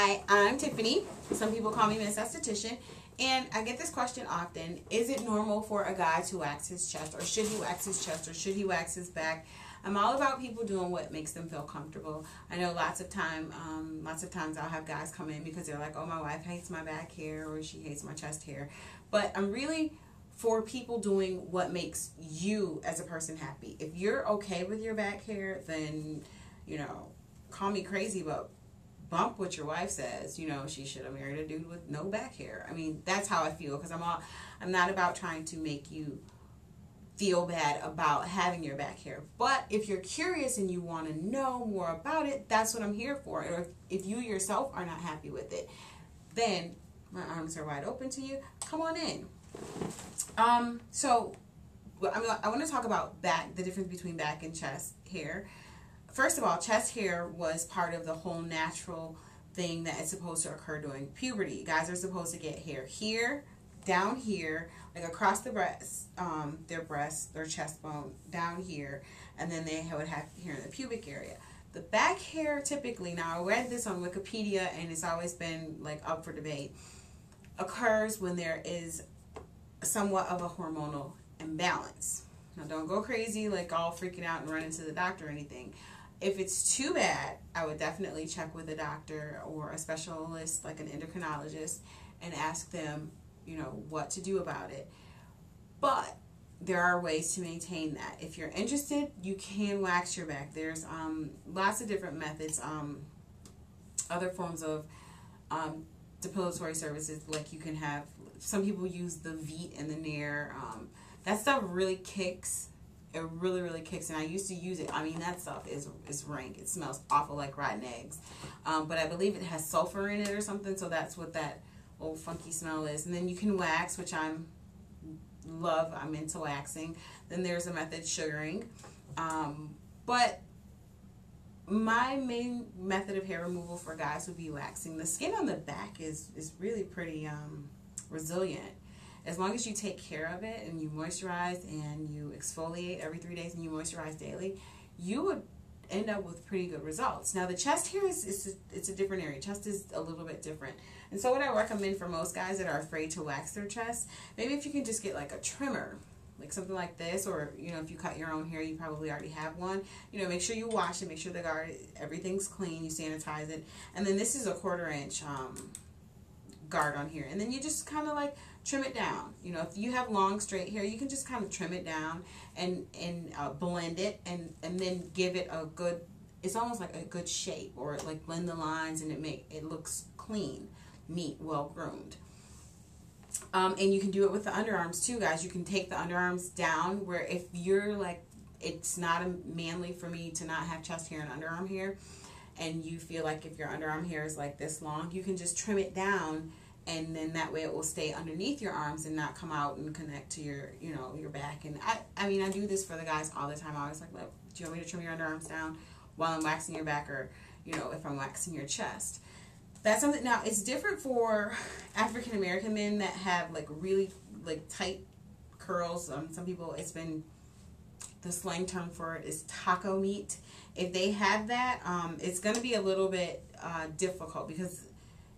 Hi, I'm Tiffany. Some people call me Miss Esthetician. And I get this question often. Is it normal for a guy to wax his chest? Or should he wax his chest? Or should he wax his back? I'm all about people doing what makes them feel comfortable. I know lots of times I'll have guys come in because they're like, oh, my wife hates my back hair or she hates my chest hair. But I'm really for people doing what makes you as a person happy. If you're okay with your back hair, then, call me crazy, but bump what your wife says. She should have married a dude with no back hair. I mean, that's how I feel, because I'm not about trying to make you feel bad about having your back hair. But if you're curious and you want to know more about it, that's what I'm here for. Or if you yourself are not happy with it, then my arms are wide open to you. Come on in. So I want to talk about the difference between back and chest hair. First of all, chest hair was part of the whole natural thing that is supposed to occur during puberty. Guys are supposed to get hair here, down here, like across the breast, their chest bone, down here, and then they would have hair in the pubic area. The back hair typically, now I read this on Wikipedia and it's always been like up for debate, occurs when there is somewhat of a hormonal imbalance. Now don't go crazy like all freaking out and run into the doctor or anything. If it's too bad, I would definitely check with a doctor or a specialist like an endocrinologist and ask them, what to do about it. But there are ways to maintain that. If you're interested, you can wax your back. There's lots of different methods, other forms of depilatory services, like you can have, some people use the Veet and the Nair. That stuff really kicks. It really, really kicks, and I used to use it. I mean, that stuff is rank. It smells awful like rotten eggs. But I believe it has sulfur in it or something, so that's what that old funky smell is. And then you can wax, which I'm into waxing. Then there's a method, sugaring. But my main method of hair removal for guys would be waxing. The skin on the back is really pretty resilient. As long as you take care of it and you moisturize and you exfoliate every 3 days and you moisturize daily, you would end up with pretty good results. Now the chest hair it's a different area. Chest is a little bit different. And so what I recommend for most guys that are afraid to wax their chest, maybe if you can just get like a trimmer, like something like this, or if you cut your own hair, you probably already have one. Make sure you wash it, make sure everything's clean, you sanitize it. And then this is a 1/4 inch guard on here, and then you just kind of like trim it down. If you have long straight hair, you can just kind of trim it down and blend it and then give it a good, it's almost like a good shape, or like blend the lines and it looks clean, neat, well groomed. And you can do it with the underarms too, guys. You can take the underarms down, where if you're like, it's not manly for me to not have chest hair and underarm hair, and you feel like if your underarm hair is like this long, you can just trim it down, and then that way it will stay underneath your arms and not come out and connect to your, your back. And I mean, I do this for the guys all the time. I always like, look, do you want me to trim your underarms down while I'm waxing your back, or, if I'm waxing your chest? That's something. Now, it's different for African American men that have like really like tight curls. Some people, the slang term for it is taco meat. If they have that, it's going to be a little bit difficult, because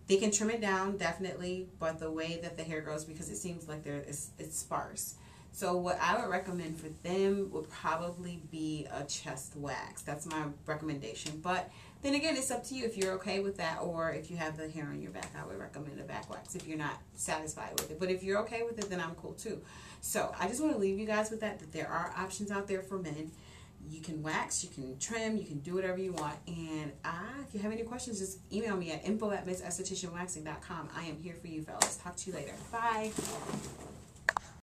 they can trim it down, definitely, but the way that the hair grows, because it seems like it's sparse. So what I would recommend for them would probably be a chest wax. That's my recommendation. But then again, it's up to you if you're okay with that, or if you have the hair on your back, I would recommend a back wax if you're not satisfied with it. But if you're okay with it, then I'm cool too. So I just want to leave you guys with that there are options out there for men. You can wax, you can trim, you can do whatever you want. And if you have any questions, just email me at info@missestheticianwaxing.com. I am here for you, fellas. Talk to you later. Bye.